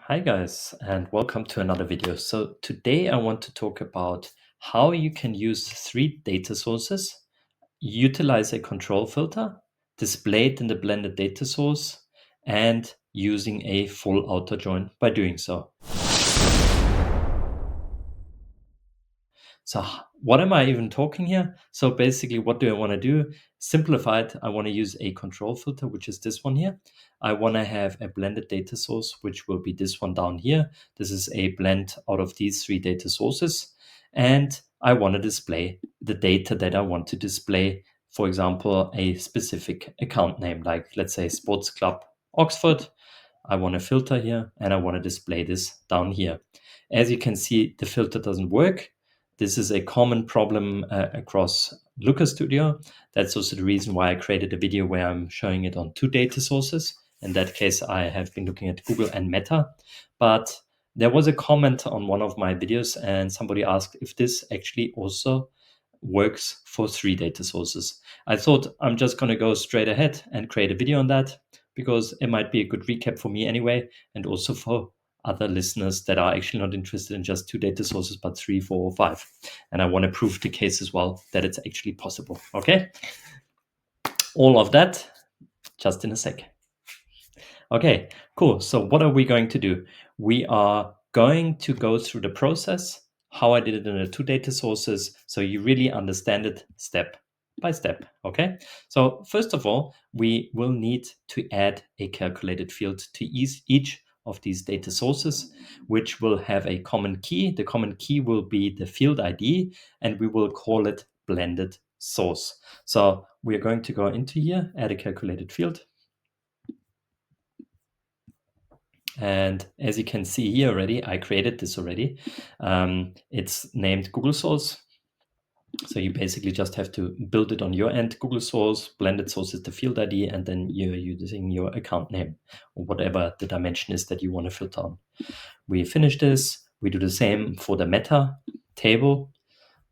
Hi guys, and welcome to another video. So today I want to talk about how you can use three data sources, utilize a control filter, display it in the blended data source, and using a full outer join by doing so. So what am I even talking here? So basically, what do I want to do? Simplified, I want to use a control filter, which is this one here. I want to have a blended data source, which will be this one down here. This is a blend out of these three data sources. And I want to display the data that I want to display. For example, a specific account name, like let's say Sports Club Oxford. I want to filter here and I want to display this down here. As you can see, the filter doesn't work. This is a common problem across Looker Studio. That's also the reason why I created a video where I'm showing it on two data sources. In that case, I have been looking at Google and Meta. But there was a comment on one of my videos and somebody asked if this actually also works for three data sources. I thought I'm just going to go straight ahead and create a video on that because it might be a good recap for me anyway, and also for other listeners that are actually not interested in just two data sources, but three, four, or five. And I want to prove the case as well that it's actually possible. Okay. All of that just in a sec. Okay, cool. So what are we going to do? We are going to go through the process, how I did it in the two data sources, so you really understand it step by step. Okay. So first of all, we will need to add a calculated field to each of these data sources, which will have a common key. The common key will be the field ID, and we will call it blended source. So we are going to go into here, add a calculated field. And as you can see here already, I created this already. It's named Google source. So you basically just have to build it on your end. Google source, blended source is the field ID, and then you're using your account name or whatever the dimension is that you want to filter on. We finish this. We do the same for the meta table.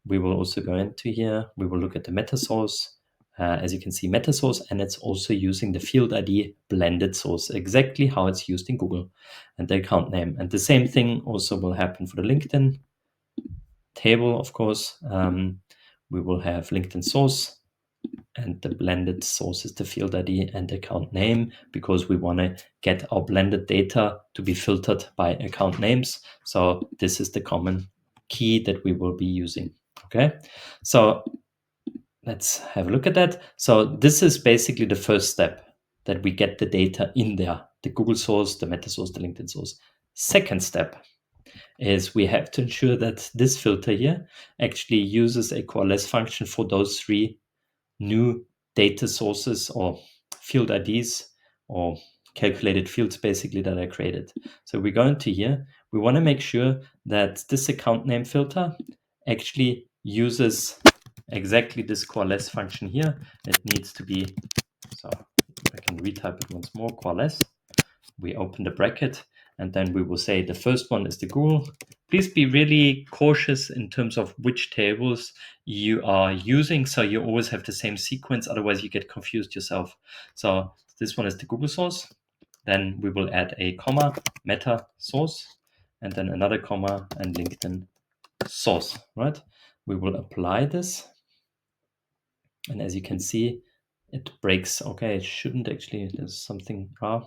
We will also go into here. We will look at the meta source. As you can see, meta source, and it's also using the field ID blended source, exactly how it's used in Google, and the account name. And the same thing also will happen for the LinkedIn table, of course. We will have LinkedIn source, and the blended source is the field ID and account name, because we want to get our blended data to be filtered by account names. So this is the common key that we will be using. Okay, so let's have a look at that. So this is basically the first step, that we get the data in there, the Google source, the meta source, the LinkedIn source. Second step is we have to ensure that this filter here actually uses a coalesce function for those three new data sources or field IDs or calculated fields basically that I created. So we go into here, we want to make sure that this account name filter actually uses exactly this coalesce function here. It needs to be, so I can retype it once more, coalesce. We open the bracket, and then we will say the first one is the Google. Please be really cautious in terms of which tables you are using, so you always have the same sequence, otherwise you get confused yourself. So this one is the Google source. Then we will add a comma, meta source, and then another comma and LinkedIn source, right? We will apply this. And as you can see, it breaks. Okay, it shouldn't actually, there's something wrong.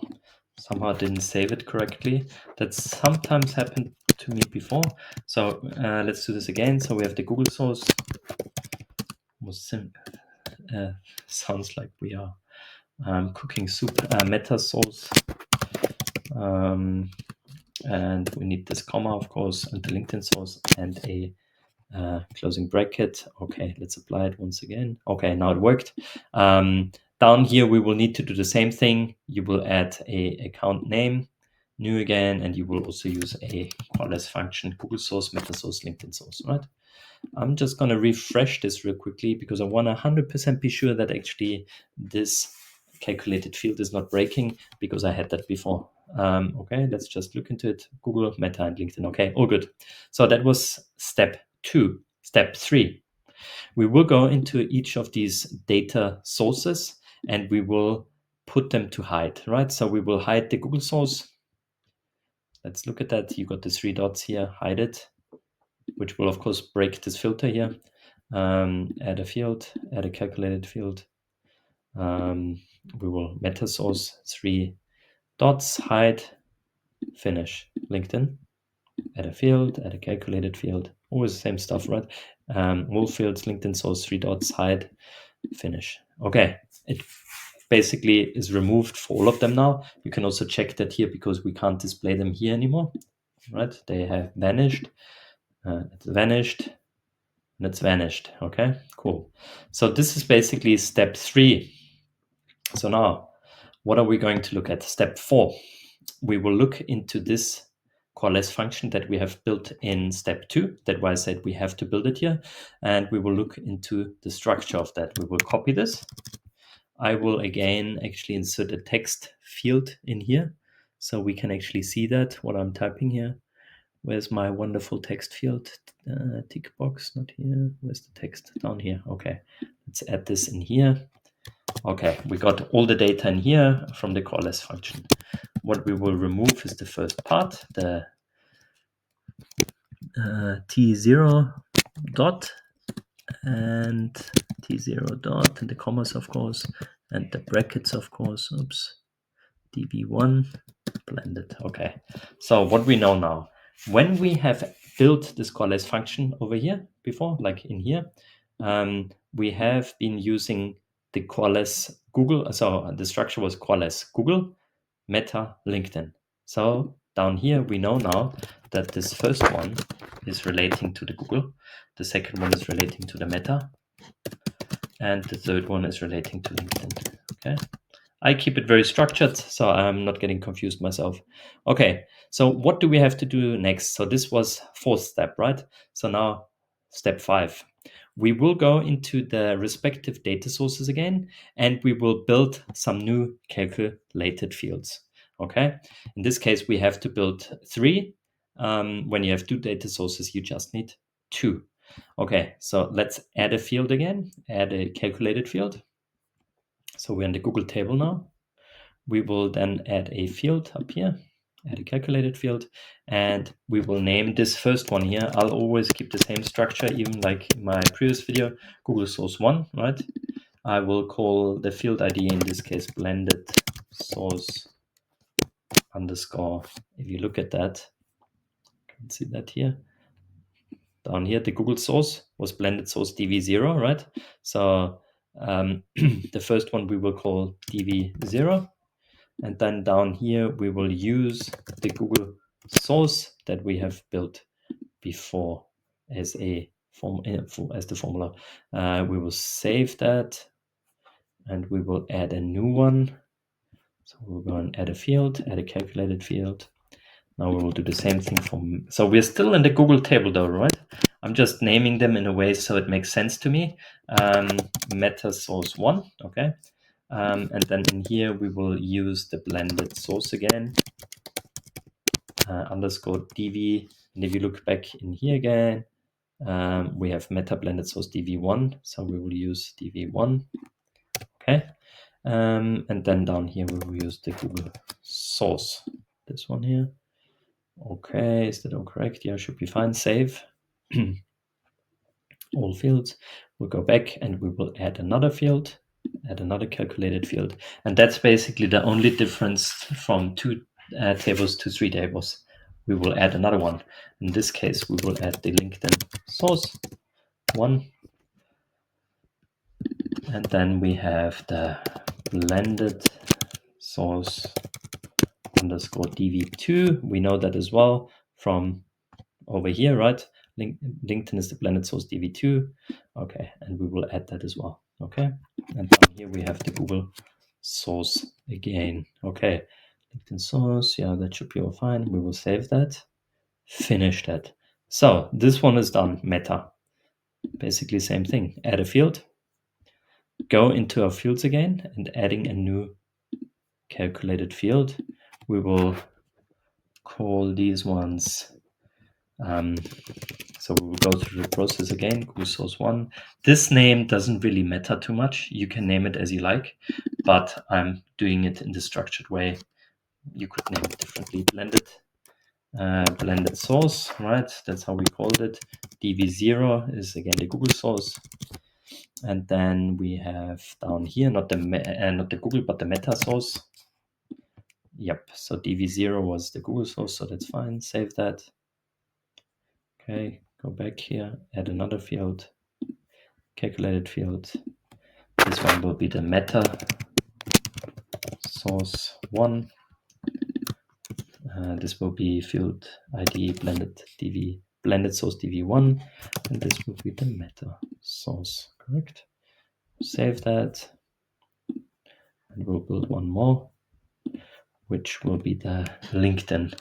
Somehow I didn't save it correctly. That sometimes happened to me before. So let's do this again. So we have the Google source. Sounds like we are cooking soup. Meta source. And we need this comma, of course, and the LinkedIn source and a closing bracket. Okay, let's apply it once again. Okay, now it worked. Down here, we will need to do the same thing. You will add a account name, new again, and you will also use a coalesce function, Google source, meta source, LinkedIn source, right? I'm just going to refresh this real quickly because I want to 100% be sure that actually this calculated field is not breaking, because I had that before. Okay, let's just look into it. Google, Meta, and LinkedIn. Okay, all good. So that was step 2. Step 3. We will go into each of these data sources and we will put them to hide, right? So we will hide the Google source. let's look at that. You got the 3 dots here, hide it, which will of course break this filter here. Add a field, add a calculated field. We will meta source 3 dots, hide, finish. LinkedIn, add a field, add a calculated field. Always the same stuff, right? All fields, LinkedIn source 3 dots, hide, finish. Okay, it basically is removed for all of them now. You can also check that here because we can't display them here anymore, right? They have vanished. It's vanished. And it's vanished. Okay, cool. So this is basically step 3. So now, what are we going to look at? Step 4. We will look into this coalesce function that we have built in step 2. That's why I said we have to build it here. And we will look into the structure of that. We will copy this. I will again actually insert a text field in here so we can actually see that, what I'm typing here. Where's my wonderful text field? Tick box, not here. Where's the text? Down here. Okay, let's add this in here. Okay, we got all the data in here from the coalesce function. What we will remove is the first part, the T0 dot and T0 dot and the commas, of course, and the brackets, of course. Oops, dv1 blended. Okay, so what we know now, when we have built this coalesce function over here before, like in here, we have been using the coalesce Google. So the structure was coalesce Google, Meta, LinkedIn. So down here we know now that this first one is relating to the Google, the second one is relating to the Meta, and the third one is relating to LinkedIn. Okay, I keep it very structured, so I'm not getting confused myself. Okay, so what do we have to do next? So this was 4th step, right? So now step 5. We will go into the respective data sources again, and we will build some new calculated fields. Okay, in this case, we have to build 3. When you have 2 data sources, you just need 2. Okay, so let's add a field again, add a calculated field. So we're in the Google table now. We will then add a field up here, add a calculated field, and we will name this first one here. I'll always keep the same structure, even like in my previous video, Google source 1, right? I will call the field ID, in this case, blended source underscore. If you look at that, you can see that here. Down here, the Google source was blended source dv0, right? So the first one we will call dv0. And then down here, we will use the Google source that we have built before as a as the formula. We will save that and we will add a new one. So we'll go and add a field, add a calculated field. Now we will do the same thing so we're still in the Google table though, right? I'm just naming them in a way so it makes sense to me. Meta source 1, okay. And then in here, we will use the blended source again, underscore dv. And if you look back in here again, we have meta blended source dv1. So we will use dv1, okay. And then down here, we will use the Google source, this one here. Okay, is that all correct? Yeah, should be fine. Save all fields. We'll go back and we will add another field, add another calculated field. And that's basically the only difference from 2 tables to 3 tables. We will add another one. In this case, we will add the LinkedIn source 1. And then we have the blended source underscore dv2. We know that as well from over here, right? LinkedIn is the blended source dv2. Okay, and we will add that as well. Okay, and down here we have the Google source again. Okay, LinkedIn source, yeah, that should be all fine. We will save that, finish that. So this one is done. Meta, basically same thing. Add a field, go into our fields again, and adding a new calculated field. We will call these ones. So we will go through the process again, Google source 1. This name doesn't really matter too much. You can name it as you like, but I'm doing it in the structured way. You could name it differently, blended blended source, right? That's how we called it. dv0 is again the Google source. And then we have down here, not the Google, but the meta source. Yep, so dv0 was the Google source, so that's fine. Save that. Okay, go back here, add another field, calculated field. This one will be the meta source 1. This will be field ID blended source dv1, and this will be the meta source, correct? Save that, and we'll build one more, which will be the LinkedIn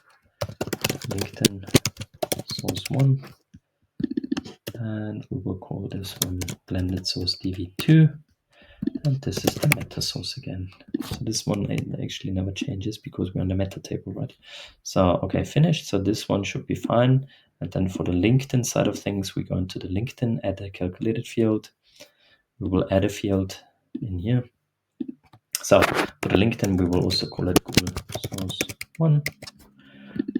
source 1, and we will call this one blended source dv2, and this is the meta source again. So this one actually never changes because we're on the meta table, right? So okay, finished. So this one should be fine. And then for the LinkedIn side of things, we go into the LinkedIn, add a calculated field. We will add a field in here. So for the LinkedIn, we will also call it Google source 1.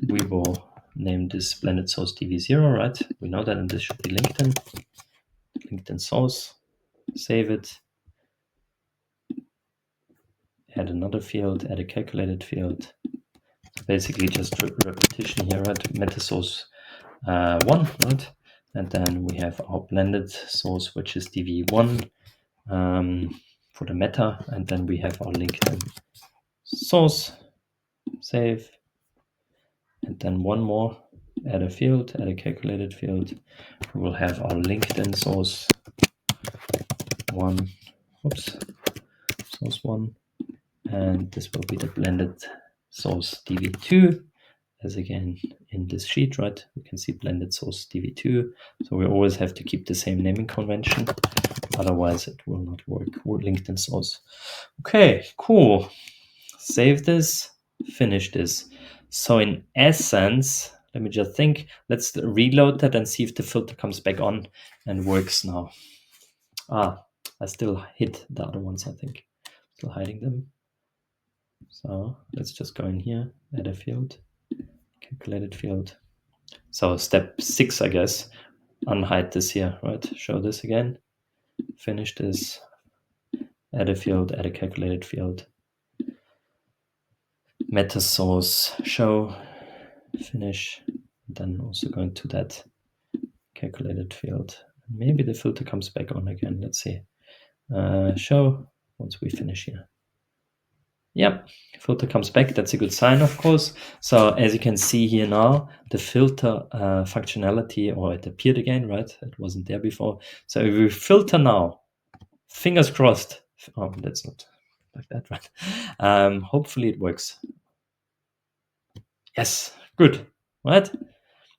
We will name this blended source dv0, right? We know that, and this should be LinkedIn source. Save it. Add another field, add a calculated field. So basically just repetition here, right? Meta source 1, right? And then we have our blended source, which is dv1 for the meta. And then we have our LinkedIn source. Save. And then one more, add a field, add a calculated field. We will have our LinkedIn source 1. Source 1. And this will be the blended source dv2, as again in this sheet, right? We can see blended source dv2. So we always have to keep the same naming convention, otherwise it will not work. LinkedIn source. Okay, cool. Save this, finish this. So in essence, let me just think. Let's reload that and see if the filter comes back on and works now. I still hid the other ones, I think. Still hiding them. So let's just go in here, add a field, calculated field. So step 6, I guess, unhide this here, right? Show this again, finish this, add a field, add a calculated field, meta source, show, finish, then also go into that calculated field. Maybe the filter comes back on again, let's see. Show, once we finish here. Yep, filter comes back. That's a good sign, of course. So as you can see here now, the filter functionality, or it appeared again, right? It wasn't there before. So if we filter now, fingers crossed. Oh, that's not like that, right? Hopefully it works. Yes, good, right?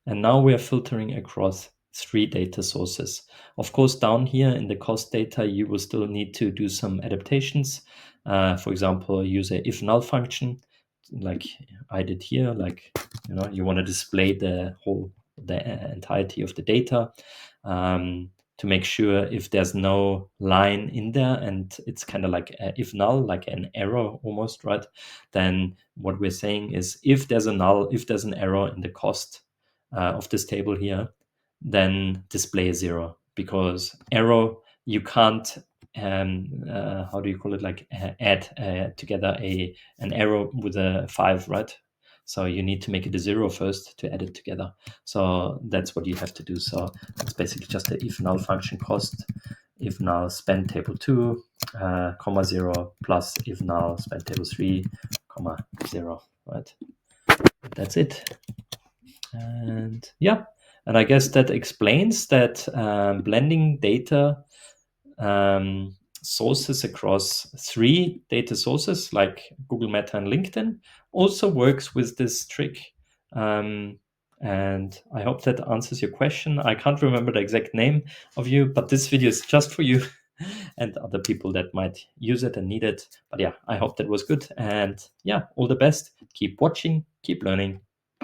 And now we are filtering across 3 data sources. Of course, down here in the cost data, you will still need to do some adaptations. For example, use a if null function, like I did here. Like, you want to display the entirety of the data to make sure if there's no line in there and it's kind of like if null, like an error almost, right? Then what we're saying is if there's a null, if there's an error in the cost of this table here, then display a 0, because error, you can't how do you call it, like add together an arrow with a 5, right? So you need to make it a 0 first to add it together. So that's what you have to do. So it's basically just the if null function cost, if null spend table 2, comma 0, plus if null spend table 3, comma 0, right? That's it. And yeah, and I guess that explains that blending data sources across 3 data sources like Google, Meta, and LinkedIn also works with this trick. And I hope that answers your question. I can't remember the exact name of you, but this video is just for you and other people that might use it and need it. But yeah, I hope that was good. And yeah, all the best. Keep watching, keep learning.